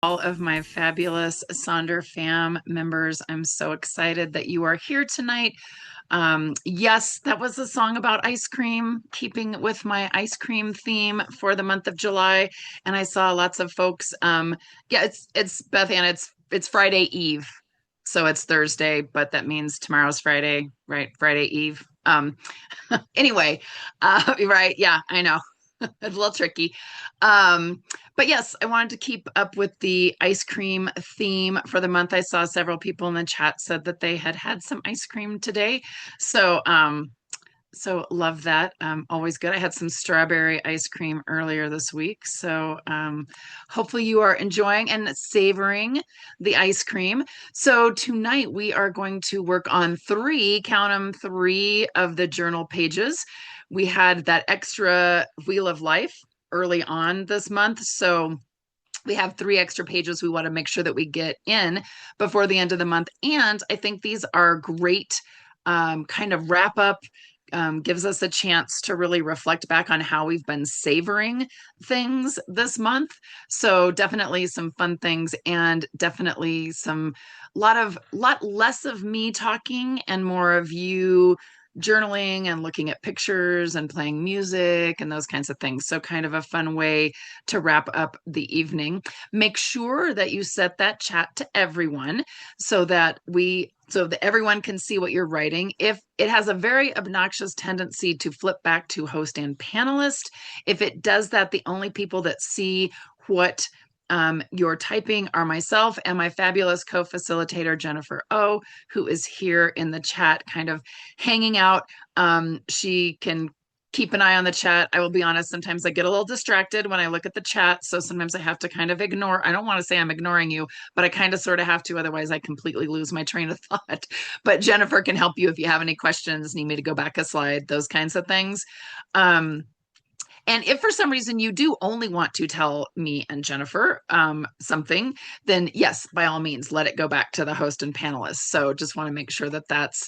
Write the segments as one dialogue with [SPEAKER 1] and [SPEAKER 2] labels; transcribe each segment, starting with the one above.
[SPEAKER 1] All of my fabulous Sonder fam members. I'm so excited that you are here tonight. Yes, that was a song about ice cream, keeping with my ice cream theme for the month of July. And I saw lots of folks. Yeah, it's Beth Ann. It's Friday Eve, so it's Thursday, but that means tomorrow's Friday, right? Friday Eve. Anyway, right? Yeah, I know. It's a little tricky. Um, but yes, I wanted to keep up with the ice cream theme for the month. I saw several people in the chat said that they had had some ice cream today. So, so love that. Always good. I had some strawberry ice cream earlier this week. So, hopefully you are enjoying and savoring the ice cream. So tonight we are going to work on three, count them, three of the journal pages. We had that extra Wheel of Life early on this month. So we have three extra pages we want to make sure that we get in before the end of the month. And I think these are great kind of wrap up, gives us a chance to really reflect back on how we've been savoring things this month. So definitely some fun things and definitely some lot less of me talking and more of you journaling and looking at pictures and playing music and those kinds of things. So kind of a fun way to wrap up the evening. Make sure that you set that chat to everyone so that everyone can see what you're writing. If it has a very obnoxious tendency to flip back to host and panelist, if it does that, the only people that see what you're typing are myself and my fabulous co-facilitator, Jennifer O, who is here in the chat, kind of hanging out. She can keep an eye on the chat. I will be honest, sometimes I get a little distracted when I look at the chat. So sometimes I have to kind of ignore. I don't want to say I'm ignoring you, but I kind of sort of have to. Otherwise, I completely lose my train of thought. But Jennifer can help you if you have any questions, need me to go back a slide, those kinds of things. And if for some reason you do only want to tell me and Jennifer something, then yes, by all means, let it go back to the host and panelists. So just want to make sure that that's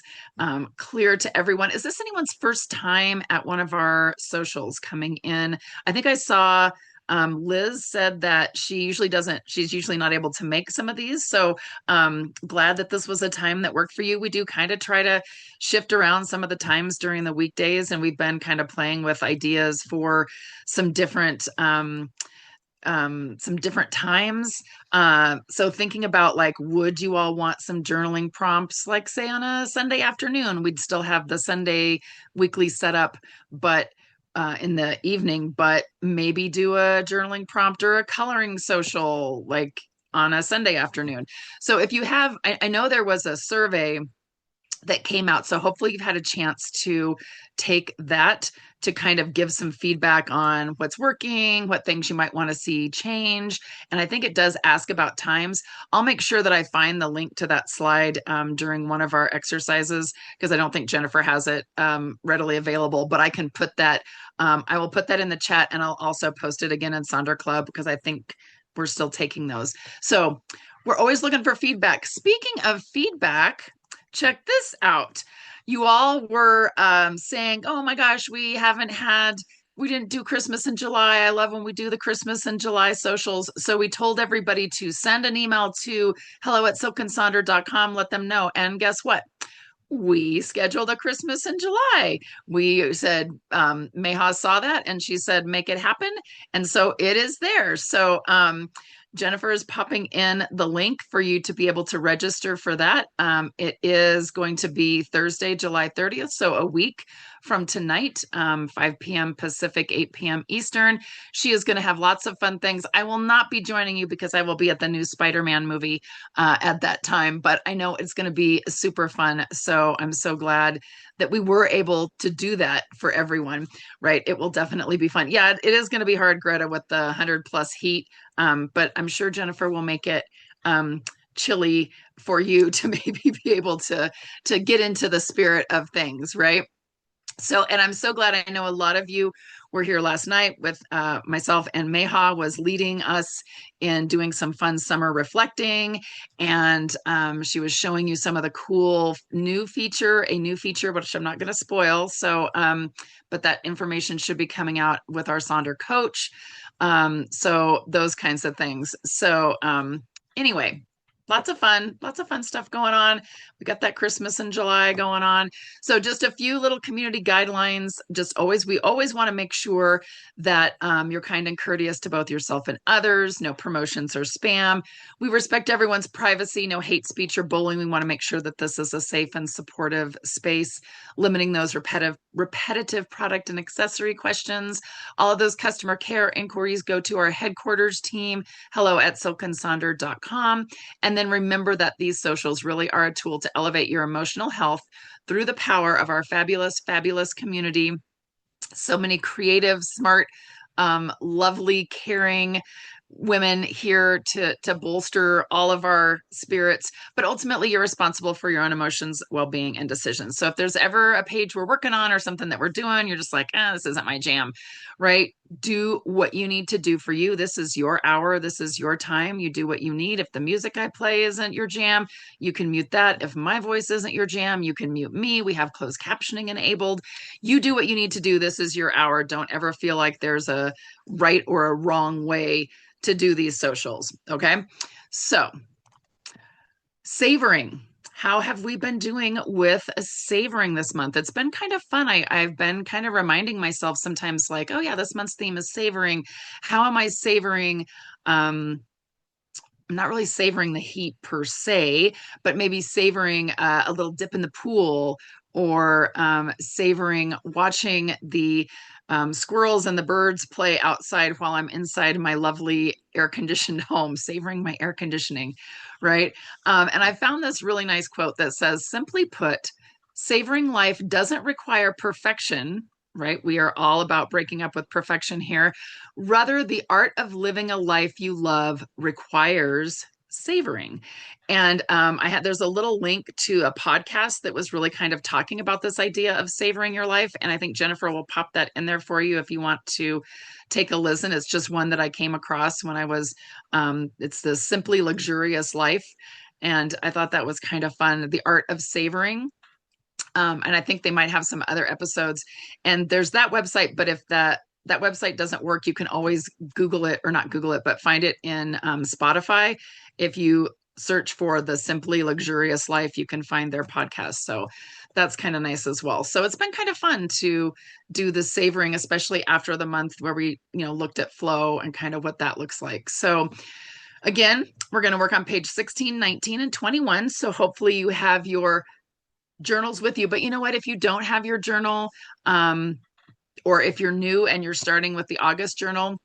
[SPEAKER 1] clear to everyone. Is this anyone's first time at one of our socials coming in? I think I saw Liz said that she's usually not able to make some of these. So glad that this was a time that worked for you. We do kind of try to shift around some of the times during the weekdays, and we've been kind of playing with ideas for some different times. So thinking about like, would you all want some journaling prompts, like say on a Sunday afternoon? We'd still have the Sunday weekly setup, but in the evening, but maybe do a journaling prompt or a coloring social like on a Sunday afternoon. So if you have, I know there was a survey that came out. So hopefully you've had a chance to take that to kind of give some feedback on what's working, what things you might want to see change. And I think it does ask about times. I'll make sure that I find the link to that slide during one of our exercises because I don't think Jennifer has it readily available, but I can put that, I will put that in the chat and I'll also post it again in Sonder Club because I think we're still taking those. So we're always looking for feedback. Speaking of feedback, check this out. You all were saying, oh my gosh, we didn't do Christmas in July. I love when we do the Christmas in July socials. So we told everybody to send an email to hello@silkandsonder.com, let them know. And guess what? We scheduled a Christmas in July. We said, Meha saw that and she said, make it happen. And so it is there. So Jennifer is popping in the link for you to be able to register for that. It is going to be Thursday, July 30th, so a week from tonight, 5 p.m. Pacific, 8 p.m. Eastern. She is going to have lots of fun things. I will not be joining you because I will be at the new Spider-Man movie at that time, but I know it's going to be super fun. So I'm so glad that we were able to do that for everyone, right? It will definitely be fun. Yeah, it is going to be hard, Greta, with the 100 plus heat. But I'm sure Jennifer will make it chilly for you to maybe be able to get into the spirit of things, right? So, and I'm so glad, I know a lot of you were here last night with myself, and Meha was leading us in doing some fun summer reflecting. And she was showing you some of the cool a new feature, which I'm not going to spoil. So, but that information should be coming out with our Sonder coach. So those kinds of things. So, anyway, lots of fun stuff going on. We got that Christmas in July going on. So just a few little community guidelines. We always want to make sure that you're kind and courteous to both yourself and others. No promotions or spam. We respect everyone's privacy. No hate speech or bullying. We want to make sure that this is a safe and supportive space. Limiting those repetitive product and accessory questions. All of those customer care inquiries go to our headquarters team. hello@silkandsonder.com. And then remember that these socials really are a tool to elevate your emotional health through the power of our fabulous, fabulous community. So many creative, smart, lovely, caring women here to bolster all of our spirits, but ultimately you're responsible for your own emotions, well-being, and decisions. So if there's ever a page we're working on or something that we're doing, you're just like, this isn't my jam, right? Do what you need to do for you. This is your hour. This is your time. You do what you need. If the music I play isn't your jam, you can mute that. If my voice isn't your jam, you can mute me. We have closed captioning enabled. You do what you need to do. This is your hour. Don't ever feel like there's a right or a wrong way to do these socials. Okay. So, savoring. How have we been doing with savoring this month? It's been kind of fun. I've been kind of reminding myself sometimes, like, oh, yeah, this month's theme is savoring. How am I savoring? I'm not really savoring the heat per se, but maybe savoring a little dip in the pool, or savoring watching the squirrels and the birds play outside while I'm inside my lovely air conditioned home, savoring my air conditioning, right? And I found this really nice quote that says, simply put, savoring life doesn't require perfection, right? We are all about breaking up with perfection here. Rather, the art of living a life you love requires savoring. And there's a little link to a podcast that was really kind of talking about this idea of savoring your life. And I think Jennifer will pop that in there for you if you want to take a listen. It's just one that I came across when I was, it's the Simply Luxurious Life. And I thought that was kind of fun. The art of savoring. And I think they might have some other episodes. And there's that website, but if that website doesn't work, you can always Google it, or not Google it, but find it in Spotify. If you search for the Simply Luxurious Life, you can find their podcast. So that's kind of nice as well. So it's been kind of fun to do the savoring, especially after the month where we, looked at flow and kind of what that looks like. So again, we're going to work on page 16, 19, and 21. So hopefully you have your journals with you. But you know what? If you don't have your journal, or if you're new and you're starting with the August journal,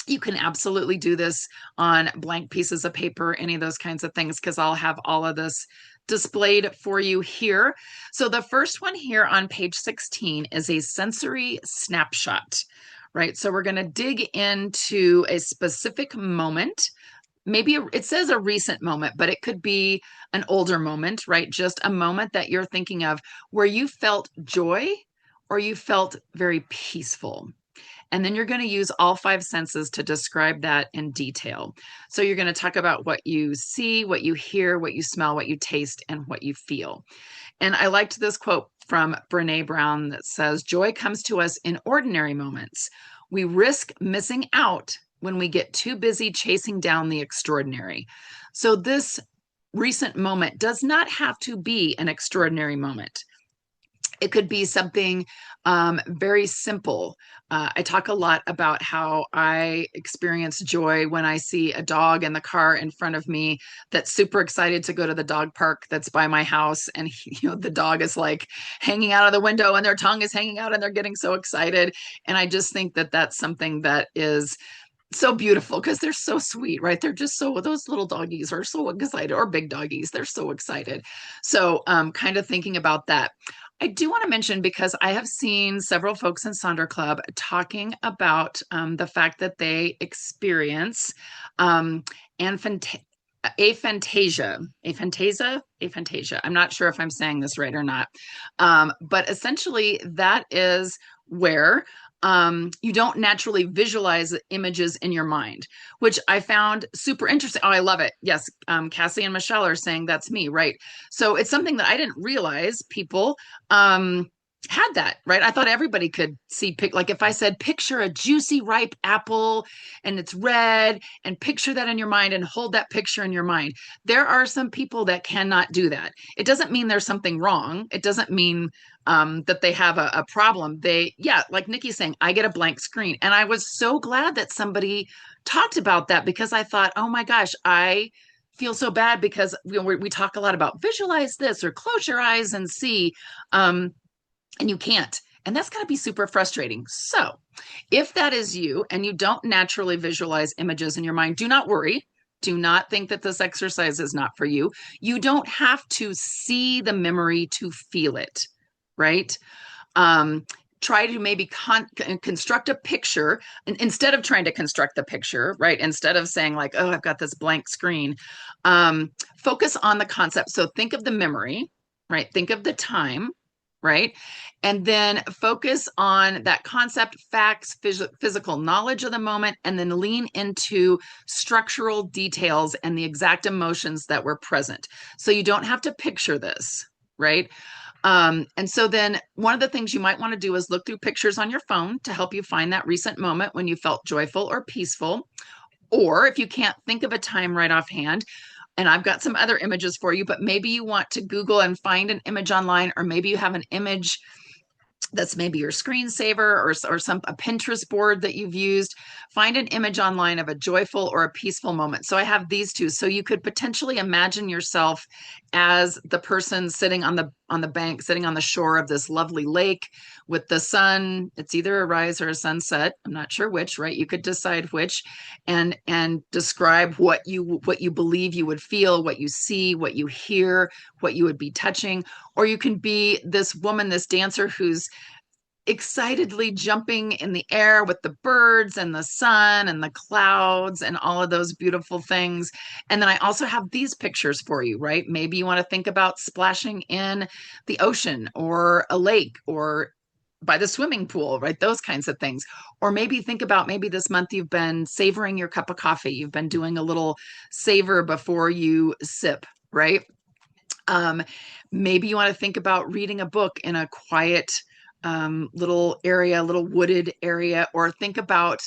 [SPEAKER 1] you can absolutely do this on blank pieces of paper, any of those kinds of things, because I'll have all of this displayed for you here. So the first one here on page 16 is a sensory snapshot, right? So we're going to dig into a specific moment. Maybe it says a recent moment, but it could be an older moment, right? Just a moment that you're thinking of where you felt joy or you felt very peaceful. And then you're going to use all five senses to describe that in detail. So you're going to talk about what you see, what you hear, what you smell, what you taste, and what you feel. And I liked this quote from Brene Brown that says, joy comes to us in ordinary moments. We risk missing out when we get too busy chasing down the extraordinary. So this recent moment does not have to be an extraordinary moment. It could be something very simple. I talk a lot about how I experience joy when I see a dog in the car in front of me that's super excited to go to the dog park that's by my house. And the dog is like hanging out of the window and their tongue is hanging out and they're getting so excited. And I just think that that's something that is so beautiful because they're so sweet, right? They're just those little doggies are so excited, or big doggies, they're so excited. So kind of thinking about that. I do want to mention, because I have seen several folks in Sonder Club talking about the fact that they experience aphantasia. I'm not sure if I'm saying this right or not. But essentially, that is where you don't naturally visualize images in your mind, which I found super interesting. Oh, I love it. Yes, Cassie and Michelle are saying that's me, right? So it's something that I didn't realize people had that, right? I thought everybody could see, like if I said, picture a juicy, ripe apple and it's red, and picture that in your mind and hold that picture in your mind. There are some people that cannot do that. It doesn't mean there's something wrong. It doesn't mean that they have a problem. Yeah, like Nikki's saying, I get a blank screen. And I was so glad that somebody talked about that because I thought, oh my gosh, I feel so bad because we talk a lot about visualize this or close your eyes and see. And you can't. And that's got to be super frustrating. So, if that is you and you don't naturally visualize images in your mind, do not worry. Do not think that this exercise is not for you. You don't have to see the memory to feel it, right? Um, Try to maybe construct a picture instead of trying to construct the picture, right? Instead of saying, like, oh, I've got this blank screen, focus on the concept. So, think of the memory, right? Think of the time, right? And then focus on that concept, facts, physical knowledge of the moment, and then lean into structural details and the exact emotions that were present. So you don't have to picture this, right? And so then one of the things you might want to do is look through pictures on your phone to help you find that recent moment when you felt joyful or peaceful. Or if you can't think of a time right offhand, and I've got some other images for you, but maybe you want to Google and find an image online, or maybe you have an image that's maybe your screensaver or some a Pinterest board that you've used. Find an image online of a joyful or a peaceful moment. So I have these two. So you could potentially imagine yourself as the person sitting on the bank, sitting on the shore of this lovely lake with the sun. It's either a rise or a sunset. I'm not sure which, right? You could decide which, and describe what you believe you would feel, what you see, what you hear, what you would be touching. Or you can be this woman, this dancer who's excitedly jumping in the air with the birds and the sun and the clouds and all of those beautiful things. And then I also have these pictures for you, right? Maybe you want to think about splashing in the ocean or a lake or by the swimming pool, right? Those kinds of things. Or maybe think about maybe this month you've been savoring your cup of coffee. You've been doing a little savor before you sip, right? Um, Maybe you want to think about reading a book in a quiet little area, little wooded area, or think about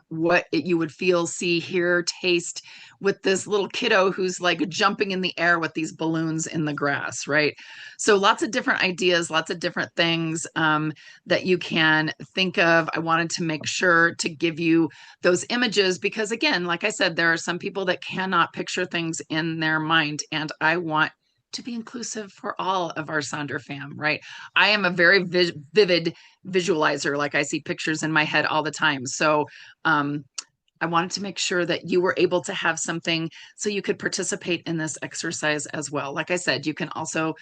[SPEAKER 1] what you would feel, see, hear, taste with this little kiddo who's like jumping in the air with these balloons in the grass, right? So lots of different ideas, lots of different things that you can think of. I wanted to make sure to give you those images because, again, like I said, there are some people that cannot picture things in their mind, and I want to be inclusive for all of our Sonder fam, right? I am a very vivid visualizer. Like I see pictures in my head all the time. So I wanted to make sure that you were able to have something so you could participate in this exercise as well. Like I said, you can also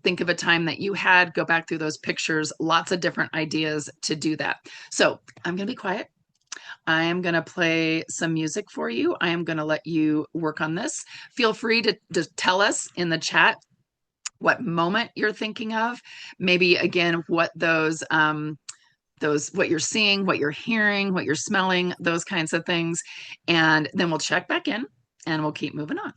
[SPEAKER 1] think of a time that you had, go back through those pictures, lots of different ideas to do that. So I'm going to be quiet. I am going to play some music for you. I am going to let you work on this. Feel free to tell us in the chat what moment you're thinking of. Maybe again, what those what you're seeing, what you're hearing, what you're smelling, those kinds of things. And then we'll check back in and we'll keep moving on.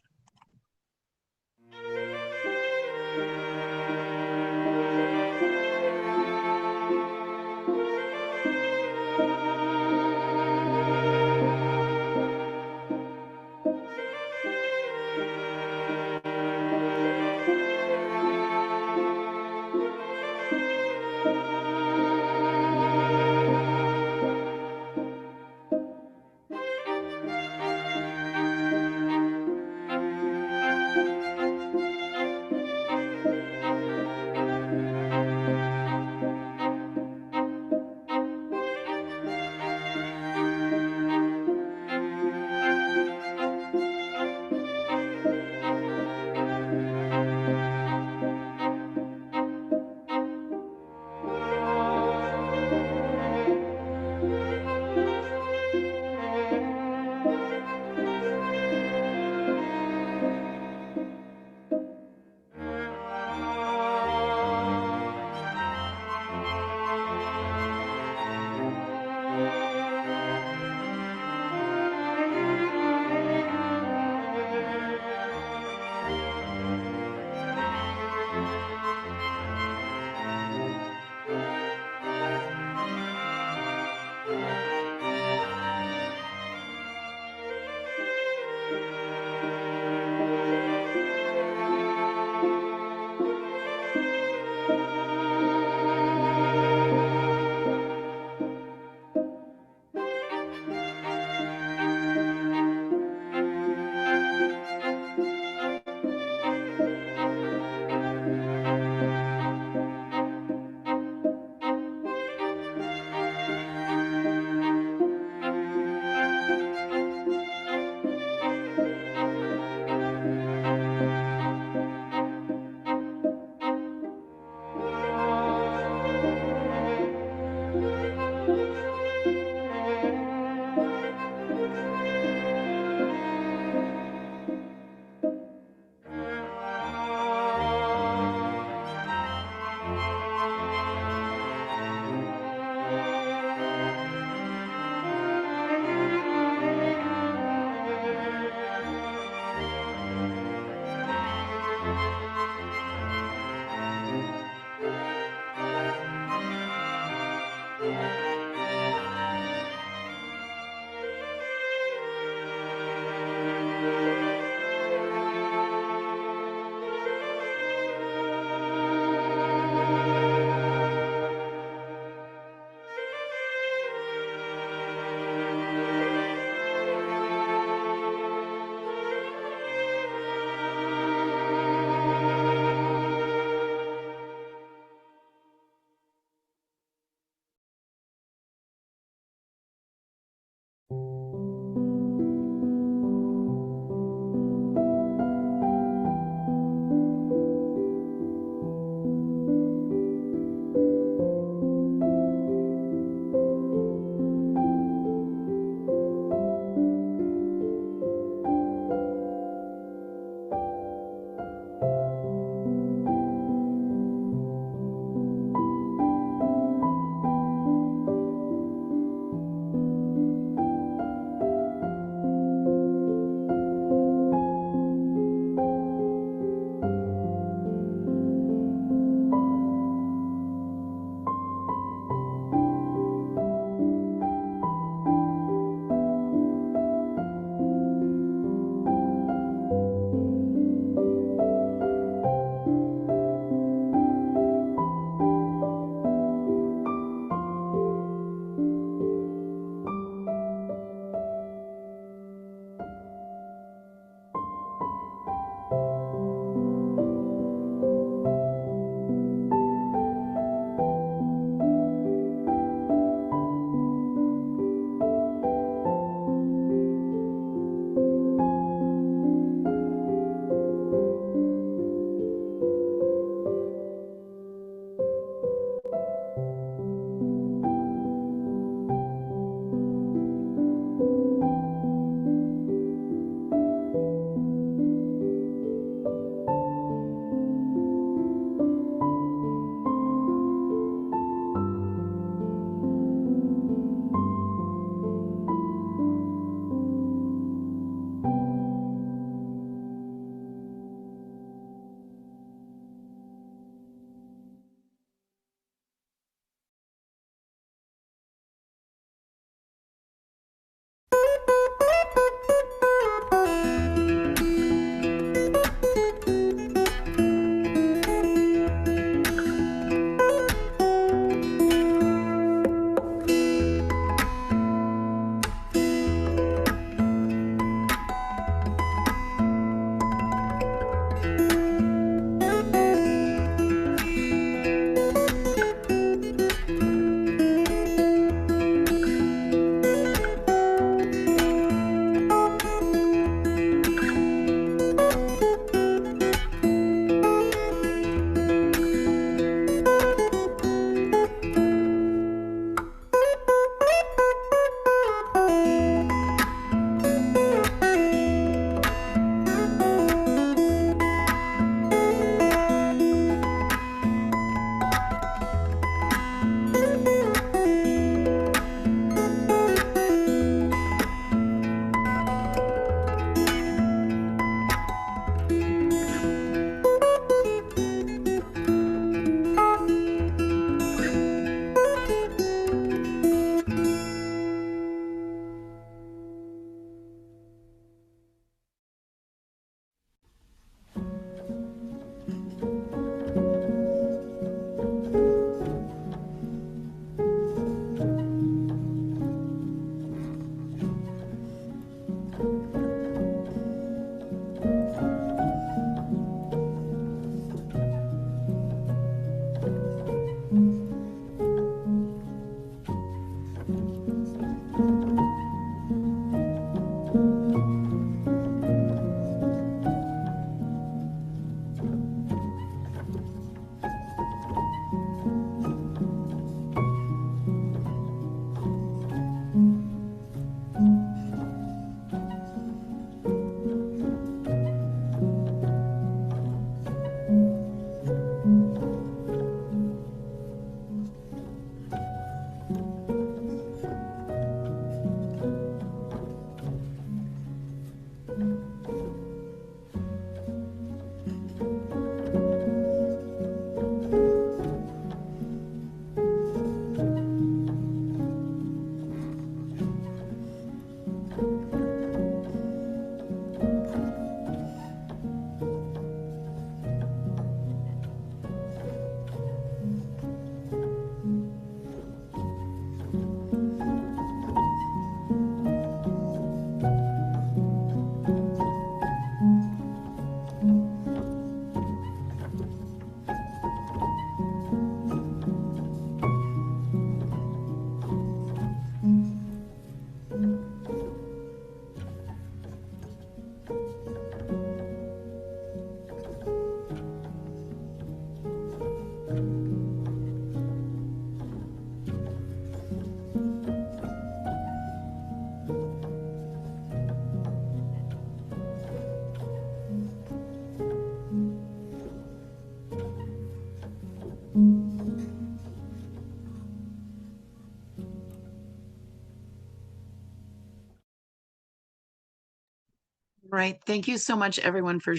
[SPEAKER 1] Right. Thank you so much, everyone, for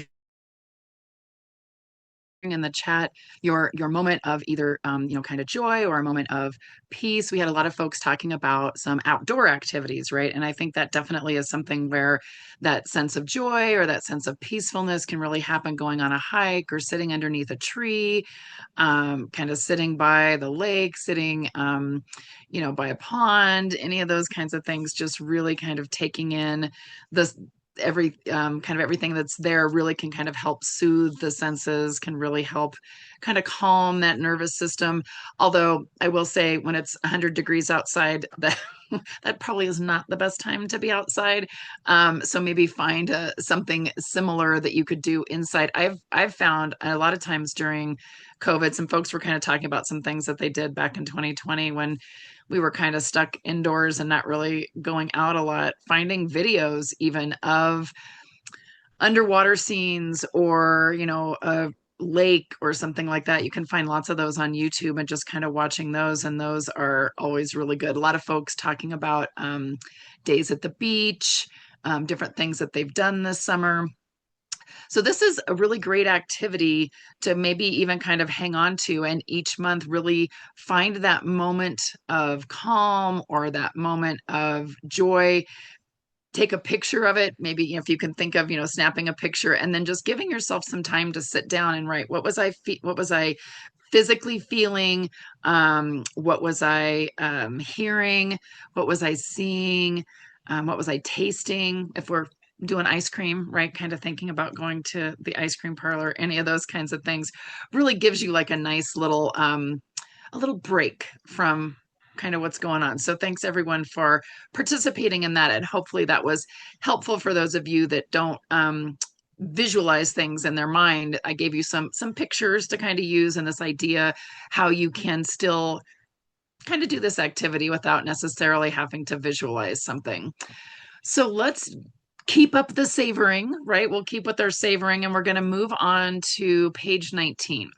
[SPEAKER 1] in the chat your moment of either kind of joy or a moment of peace. We had a lot of folks talking about some outdoor activities, right? And I think that definitely is something where that sense of joy or that sense of peacefulness can really happen going on a hike or sitting underneath a tree, kind of sitting by the lake, sitting by a pond, any of those kinds of things, just really kind of taking in this every kind of everything that's there really can kind of help soothe the senses, can really help kind of calm that nervous system. Although I will say when it's 100 degrees outside, that that probably is not the best time to be outside. So maybe find something similar that you could do inside. I've found a lot of times during COVID, some folks were kind of talking about some things that they did back in 2020 when we were kind of stuck indoors and not really going out a lot, finding videos even of underwater scenes or, a lake or something like that. You can find lots of those on YouTube and just kind of watching those. And those are always really good. A lot of folks talking about days at the beach, different things that they've done this summer. So this is a really great activity to maybe even kind of hang on to and each month really find that moment of calm or that moment of joy. Take a picture of it, maybe if you can think of, snapping a picture and then just giving yourself some time to sit down and write what was I physically feeling, what was I hearing, what was I seeing, what was I tasting, if we're doing ice cream, right, kind of thinking about going to the ice cream parlor, any of those kinds of things really gives you like a nice little a little break from kind of what's going on. So thanks everyone for participating in that, and hopefully that was helpful for those of you that don't visualize things in their mind. I gave you some pictures to kind of use and this idea how you can still kind of do this activity without necessarily having to visualize something. So let's keep up the savoring, right? We'll keep with our savoring and we're going to move on to page 19.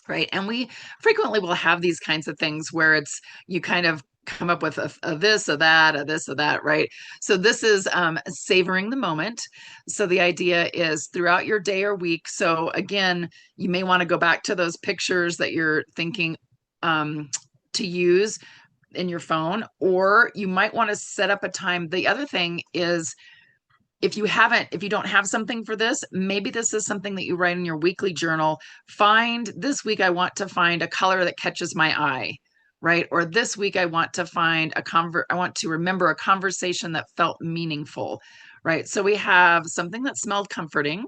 [SPEAKER 1] Right. And we frequently will have these kinds of things where it's you kind of come up with a this, a that, a this, a that, right? So this is savoring the moment. So the idea is throughout your day or week. So again, you may want to go back to those pictures that you're thinking to use in your phone, or you might want to set up a time. The other thing is if you don't have something for this, maybe this is something that you write in your weekly journal. Find this week, I want to find a color that catches my eye, right? Or this week, I want to find I want to remember a conversation that felt meaningful, right? So we have something that smelled comforting,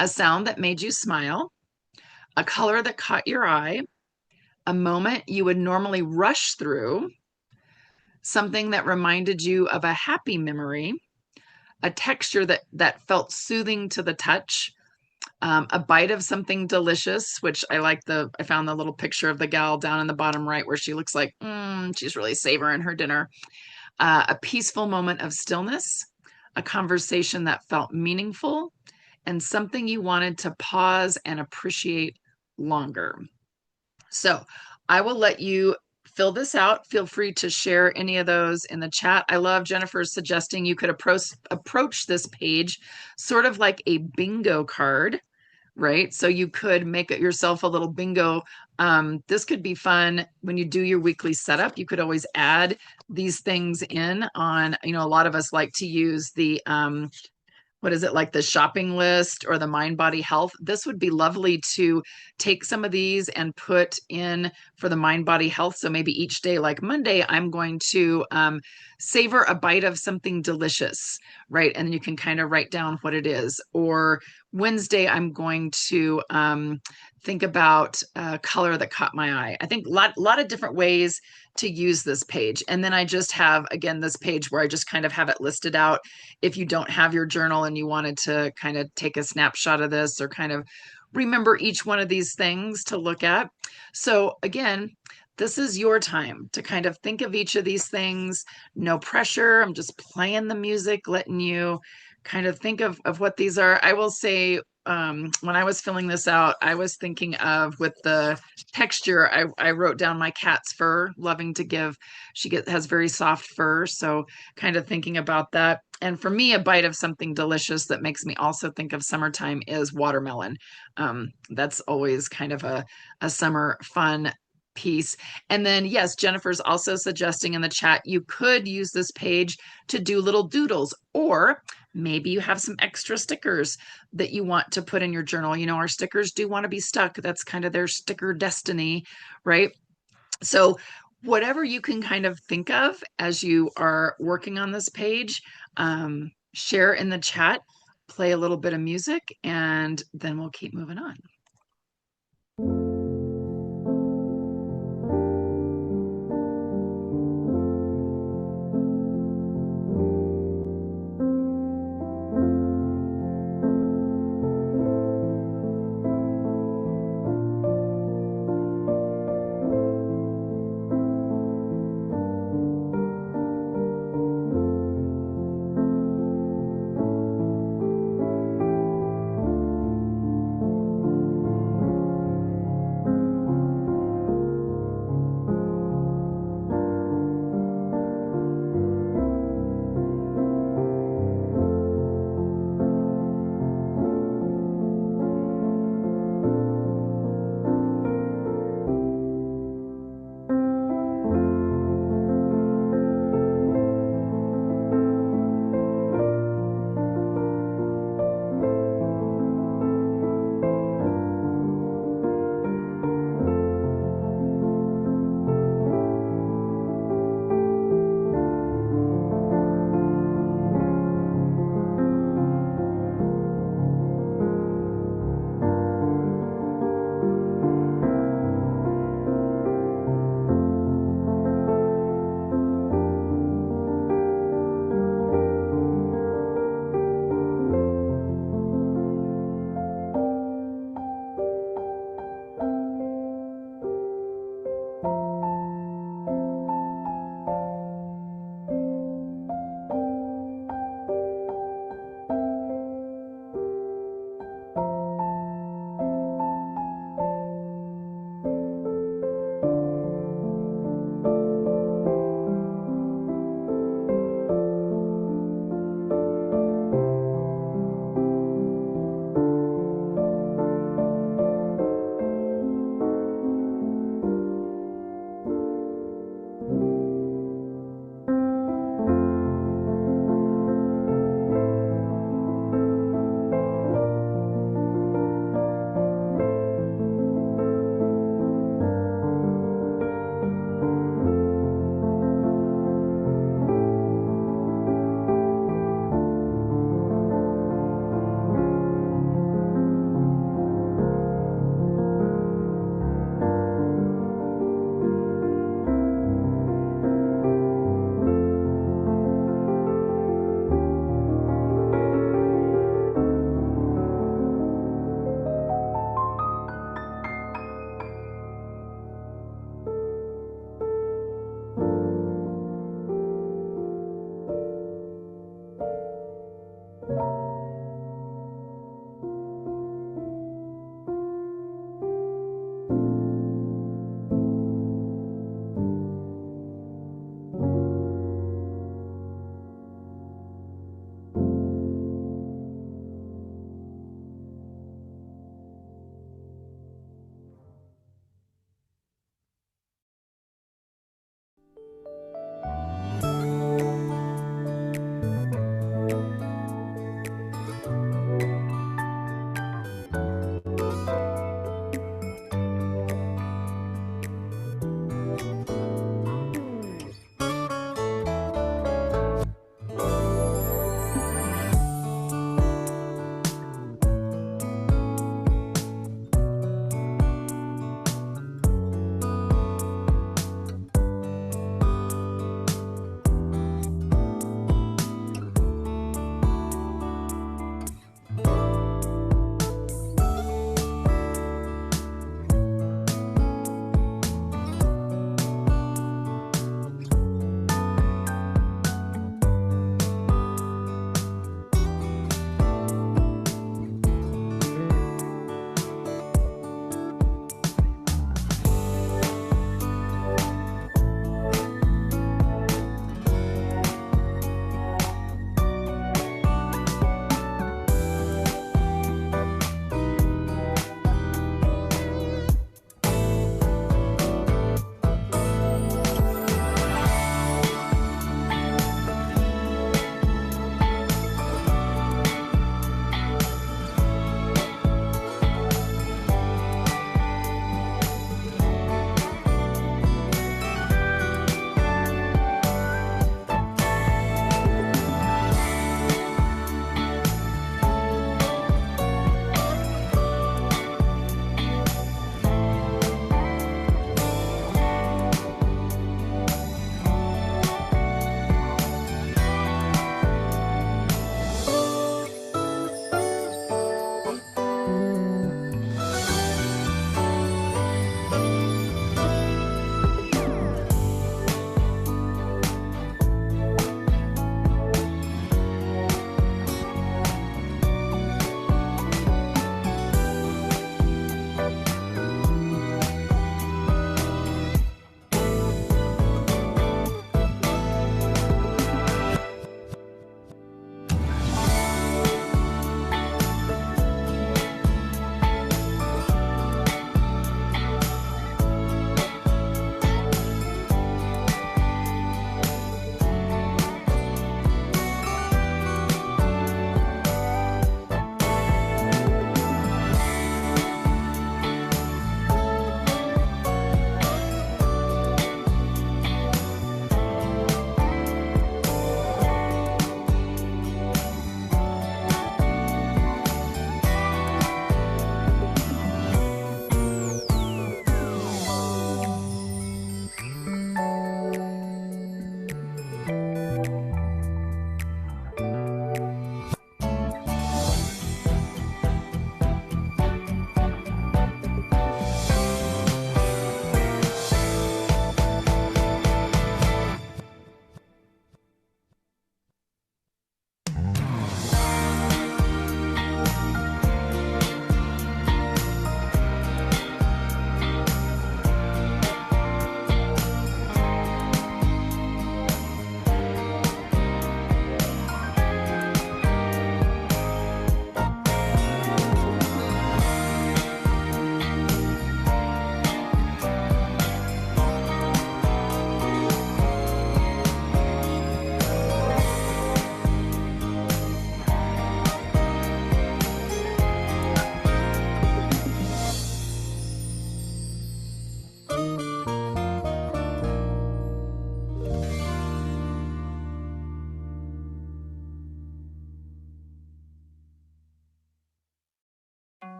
[SPEAKER 1] a sound that made you smile, a color that caught your eye, a moment you would normally rush through, something that reminded you of a happy memory, a texture that felt soothing to the touch, a bite of something delicious, which I found the little picture of the gal down in the bottom right where she looks like she's really savoring her dinner, a peaceful moment of stillness, a conversation that felt meaningful, and something you wanted to pause and appreciate longer. So I will let you fill this out. Feel free to share any of those in the chat. I love Jennifer's suggesting you could approach this page sort of like a bingo card, right? So you could make it yourself a little bingo. This could be fun when you do your weekly setup. You could always add these things in on, a lot of us like to use the what is it, like the shopping list or the mind body health. This would be lovely to take some of these and put in for the mind body health. So maybe each day, like Monday, I'm going to savor a bite of something delicious, right? And then you can kind of write down what it is. Or Wednesday, I'm going to think about a color that caught my eye. I think a lot of different ways to use this page. And then I just have, again, this page where I just kind of have it listed out. If you don't have your journal and you wanted to kind of take a snapshot of this or kind of remember each one of these things to look at. So again, this is your time to kind of think of each of these things. No pressure. I'm just playing the music, letting you kind of think of what these are. I will say when I was filling this out, I was thinking of with the texture, I wrote down my cat's fur, loving to give. Has very soft fur, so kind of thinking about that. And for me, a bite of something delicious that makes me also think of summertime is watermelon. That's always kind of a summer fun piece. And then, yes, Jennifer's also suggesting in the chat you could use this page to do little doodles, or maybe you have some extra stickers that you want to put in your journal. You know, our stickers do want to be stuck. That's kind of their sticker destiny, right? So, whatever you can kind of think of as you are working on this page, share in the chat, play a little bit of music, and then we'll keep moving on.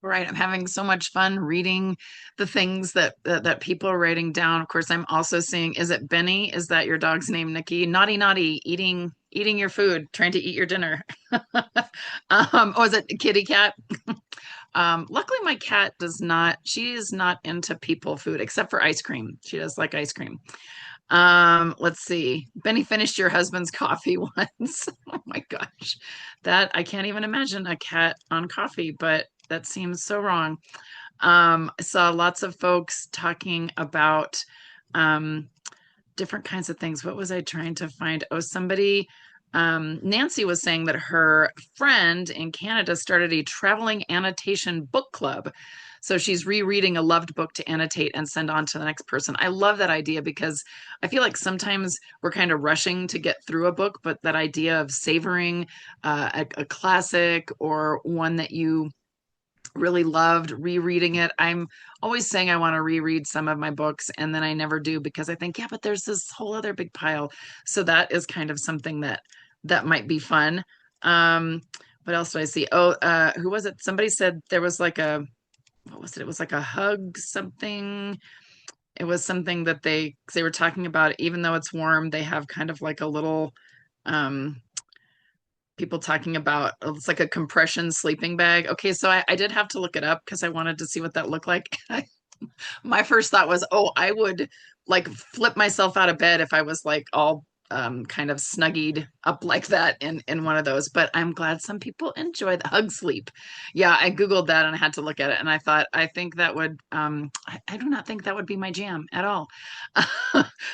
[SPEAKER 1] Right. I'm having so much fun reading the things that people are writing down. Of course, I'm also seeing, is it Benny? Is that your dog's name, Nikki? Naughty, naughty, eating your food, trying to eat your dinner. Or is it kitty cat? Luckily my cat does not, she is not into people food except for ice cream. She does like ice cream. Let's see. Benny finished your husband's coffee once. Oh my gosh. That I can't even imagine a cat on coffee, but that seems so wrong. I saw lots of folks talking about um, different kinds of things. What was I trying to find? Oh, somebody, Nancy was saying that her friend in Canada started a traveling annotation book club. So she's rereading a loved book to annotate and send on to the next person. I love that idea because I feel like sometimes we're kind of rushing to get through a book, but that idea of savoring a classic or one that you really loved, rereading it. I'm always saying I want to reread some of my books and then I never do because I think, yeah, but there's this whole other big pile. So that is kind of something that might be fun. Um, what else do I see? Oh, who was it? Somebody said there was like a, what was it? It was like a hug something. It was something that they were talking about, even though it's warm, they have kind of like a little um people talking about, it's like a compression sleeping bag. Okay, so I did have to look it up because I wanted to see what that looked like. My first thought was, oh, I would like flip myself out of bed if I was like all kind of snuggied up like that in one of those. But I'm glad some people enjoy the hug sleep. Yeah, I Googled that and I had to look at it and I thought, I think that would I do not think that would be my jam at all.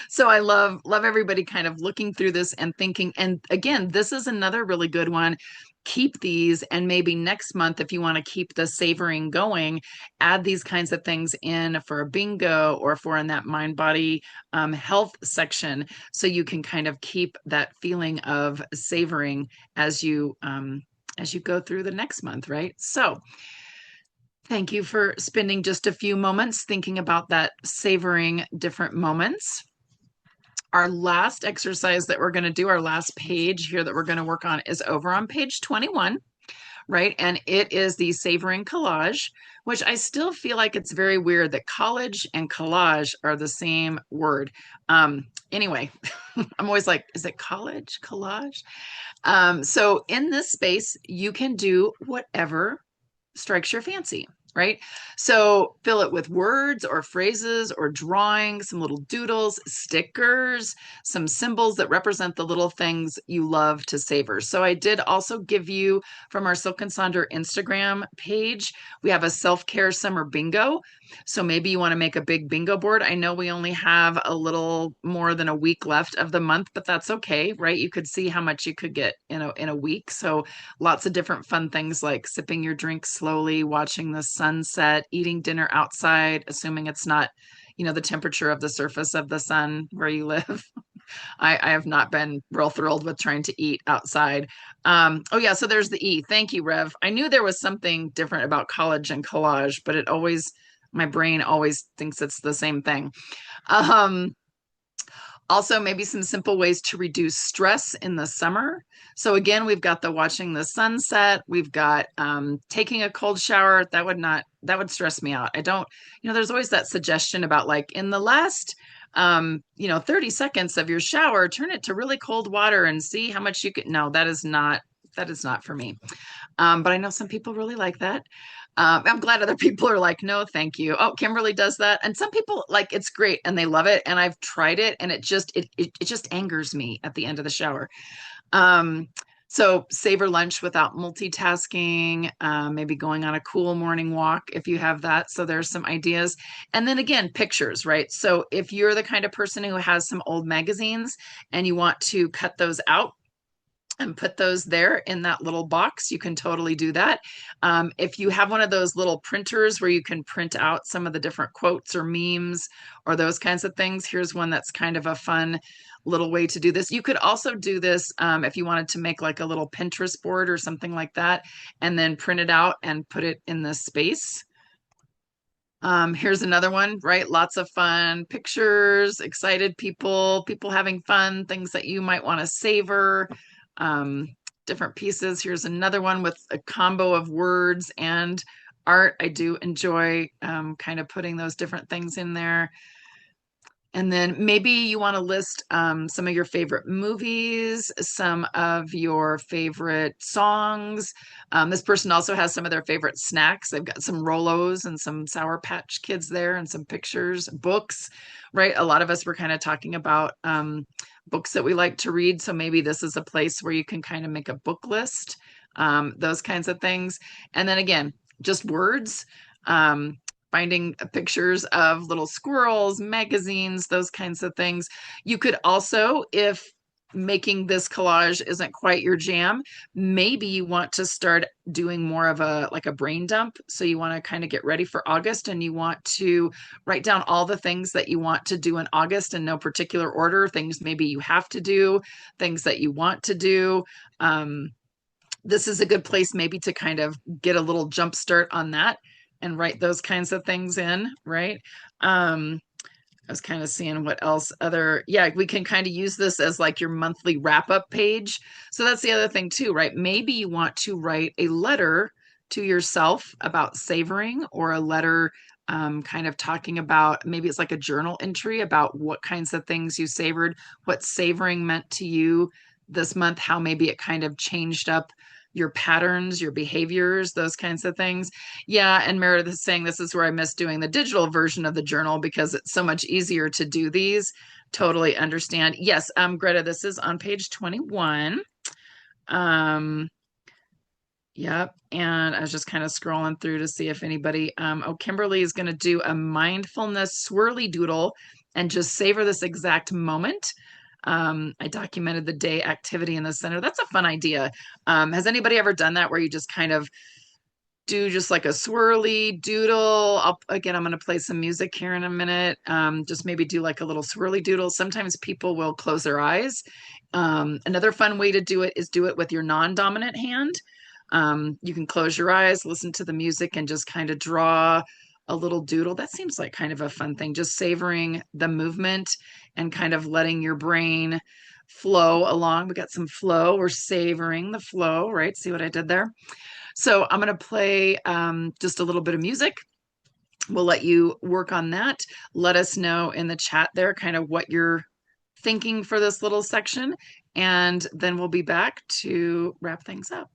[SPEAKER 1] So I love everybody kind of looking through this and thinking. And again, this is another really good one. Keep these, and maybe next month, if you want to keep the savoring going, add these kinds of things in for a bingo or for in that mind body health section, so you can kind of keep that feeling of savoring as you go through the next month, right? So thank you for spending just a few moments thinking about that, savoring different moments. Our last exercise that we're going to do, our last page here that we're going to work on, is over on page 21, right? And it is the Savoring Collage, which I still feel like it's very weird that college and collage are the same word. Anyway, I'm always like, is it college, collage? So in this space, you can do whatever strikes your fancy, right? So fill it with words or phrases or drawings, some little doodles, stickers, some symbols that represent the little things you love to savor. So I did also give you, from our Silk and Sonder Instagram page, we have a self-care summer bingo. So maybe you want to make a big bingo board. I know we only have a little more than a week left of the month, but that's okay, right? You could see how much you could get in a week. So lots of different fun things like sipping your drink slowly, watching the sunset, eating dinner outside, assuming it's not, the temperature of the surface of the sun where you live. I have not been real thrilled with trying to eat outside. Oh yeah, so there's the E. Thank you, Rev. I knew there was something different about college and collage, but my brain always thinks it's the same thing. Um, Also, maybe some simple ways to reduce stress in the summer. So again, we've got the watching the sunset. We've got taking a cold shower. That would stress me out. I don't, there's always that suggestion about like in the last 30 seconds of your shower, turn it to really cold water and see how much you can. No, that is not for me. But I know some people really like that. I'm glad other people are like, no, thank you. Oh, Kimberly does that. And some people like it's great and they love it. And I've tried it and it just angers me at the end of the shower. Um, so savor lunch without multitasking, maybe going on a cool morning walk if you have that. So there's some ideas. And then again, pictures, right? So if you're the kind of person who has some old magazines and you want to cut those out and put those there in that little box, you can totally do that. If you have one of those little printers where you can print out some of the different quotes or memes or those kinds of things, here's one that's kind of a fun little way to do this. You could also do this if you wanted to make like a little Pinterest board or something like that, and then print it out and put it in this space. Here's another one, right? Lots of fun pictures, excited people having fun, things that you might want to savor, um, different pieces. Here's another one with a combo of words and art. I do enjoy kind of putting those different things in there. And then maybe you want to list some of your favorite movies, some of your favorite songs. This person also has some of their favorite snacks. They've got some Rolos and some Sour Patch Kids there and some pictures, books, right? A lot of us were kind of talking about books that we like to read. So maybe this is a place where you can kind of make a book list, those kinds of things. And then again, just words. Um, Finding pictures of little squirrels, magazines, those kinds of things. You could also, if making this collage isn't quite your jam, maybe you want to start doing more of a like a brain dump. So you want to kind of get ready for August and you want to write down all the things that you want to do in August in no particular order, things maybe you have to do, things that you want to do. This is a good place maybe to kind of get a little jump start on that and write those kinds of things in, right? I was kind of seeing what else yeah, we can kind of use this as like your monthly wrap up page. So that's the other thing too, right? Maybe you want to write a letter to yourself about savoring, or a letter kind of talking about, maybe it's like a journal entry about what kinds of things you savored, what savoring meant to you this month, how maybe it kind of changed up your patterns, your behaviors, those kinds of things. Yeah, and Meredith is saying this is where I miss doing the digital version of the journal because it's so much easier to do these. Totally understand. Yes, Greta, this is on page 21. Yep. And I was just kind of scrolling through to see if anybody, Kimberly is going to do a mindfulness swirly doodle and just savor this exact moment. I documented the day activity in the center. That's a fun idea. Has anybody ever done that where you just kind of do just like a swirly doodle? I'm going to play some music here in a minute. Just maybe do like a little swirly doodle. Sometimes people will close their eyes. Another fun way to do it is do it with your non-dominant hand. You can close your eyes, listen to the music, and just kind of draw a little doodle. That seems like kind of a fun thing, just savoring the movement and kind of letting your brain flow along. We got some flow. We're savoring the flow, right? See what I did there? So I'm going to play just a little bit of music. We'll let you work on that. Let us know in the chat there kind of what you're thinking for this little section. And then we'll be back to wrap things up.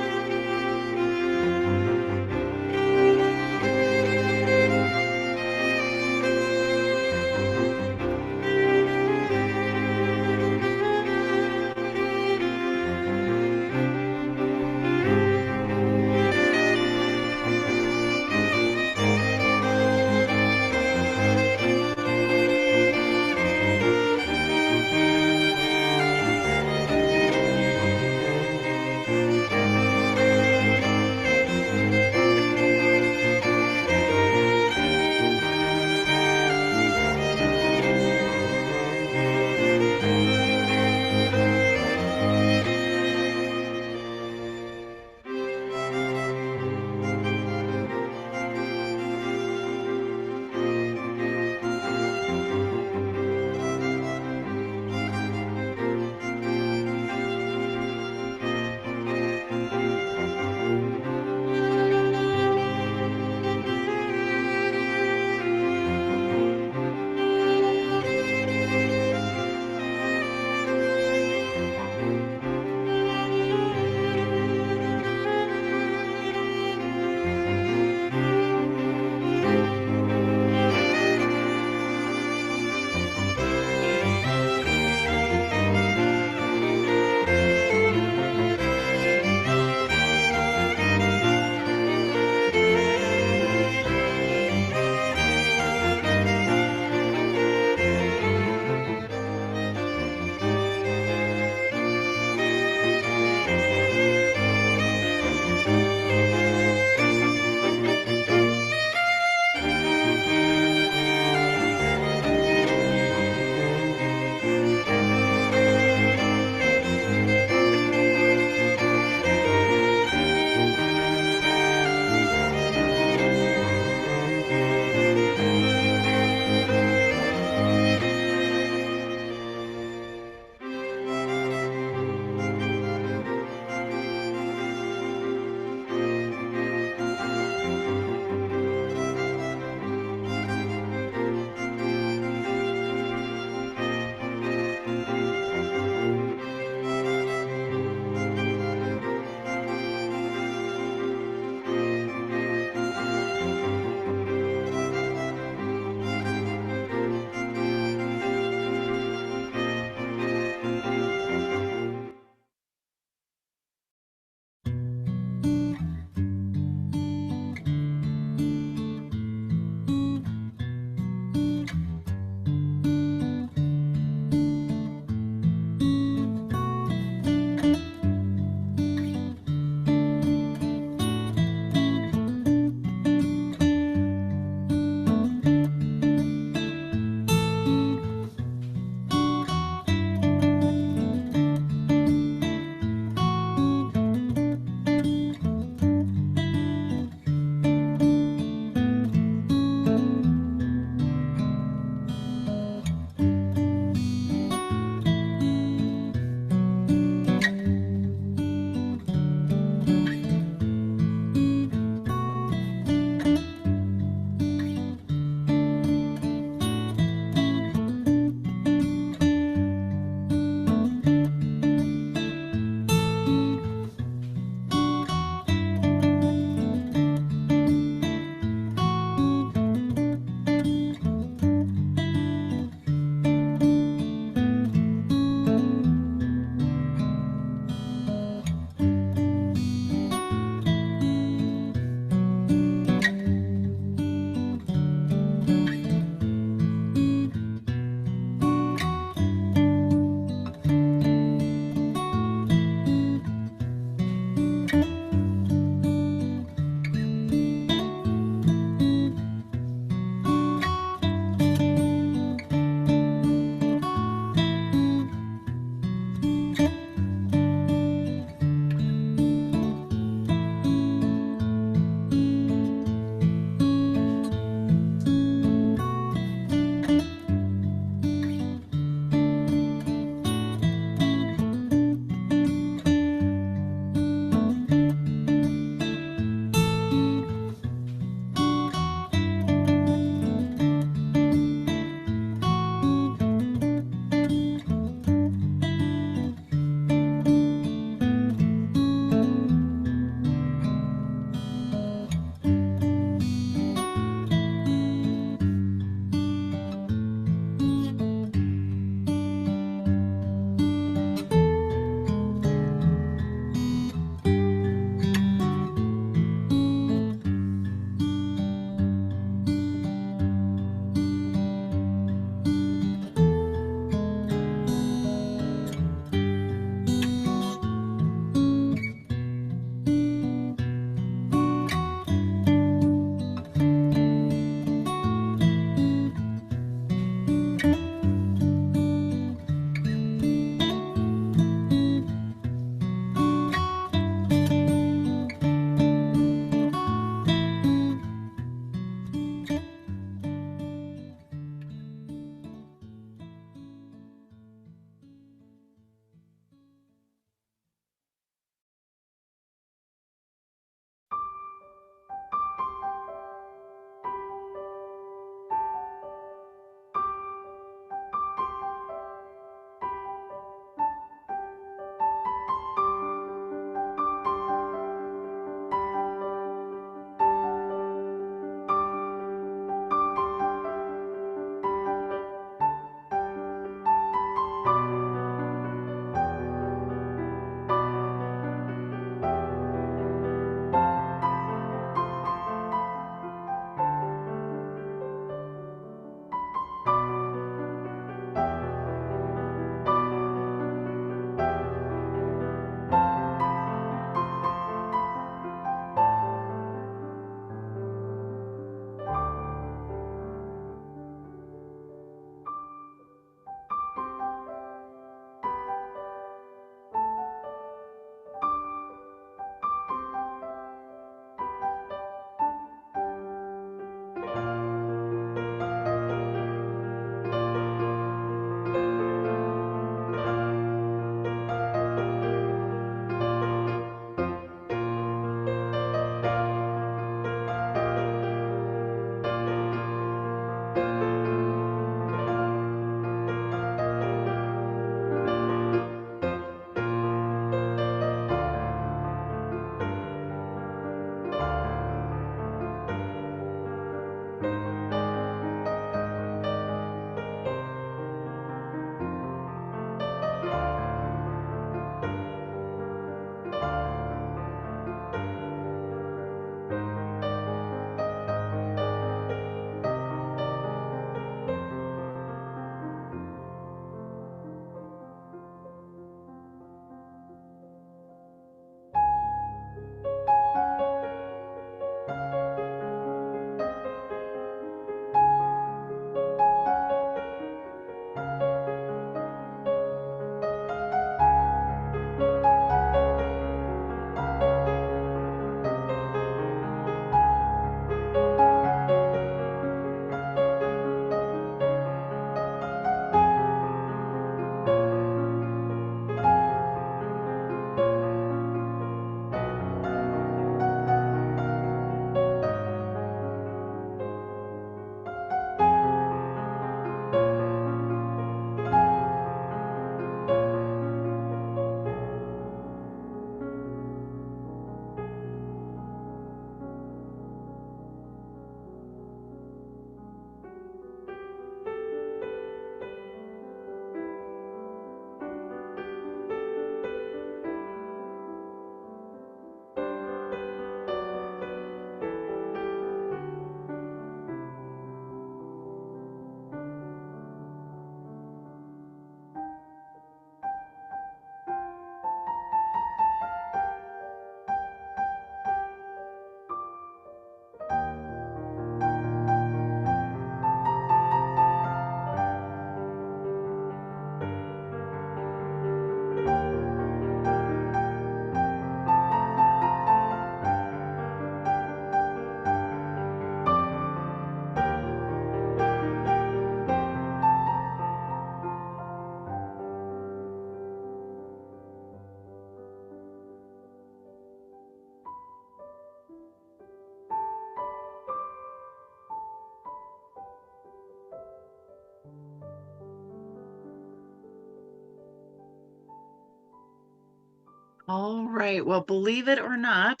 [SPEAKER 1] All right. Well, believe it or not,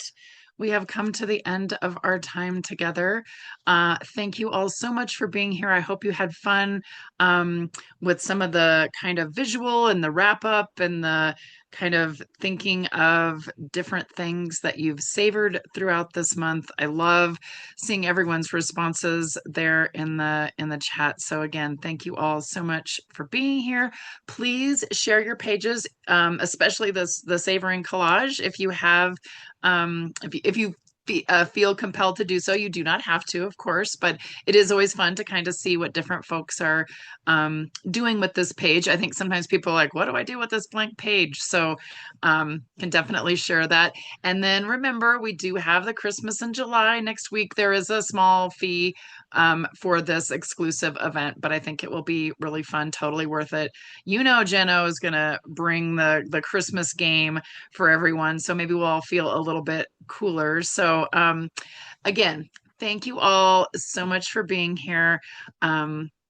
[SPEAKER 1] we have come to the end of our time together. Thank you all so much for being here. I hope you had fun with some of the kind of visual and the wrap up and the kind of thinking of different things that you've savored throughout this month. I love seeing everyone's responses there in the chat. So again, thank you all so much for being here. Please share your pages, especially this the Savoring Collage. If you have, if you feel compelled to do so, you do not have to, of course, but it is always fun to kind of see what different folks are doing with this page. I think sometimes people are like, what do I do with this blank page? So can definitely share that. And then remember, we do have the Christmas in July next week. There is a small fee for this exclusive event, but I think it will be really fun, totally worth it. You know, Jeno is going to bring the Christmas game for everyone, so maybe we'll all feel a little bit cooler. So again, thank you all so much for being here.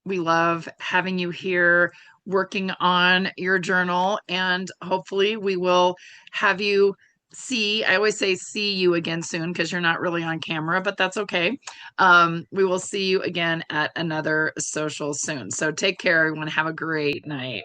[SPEAKER 1] We love having you here working on your journal, and hopefully we will have you see, I always say see you again soon because you're not really on camera, but that's okay. We will see you again at another social soon. So take care, everyone. Have a great night.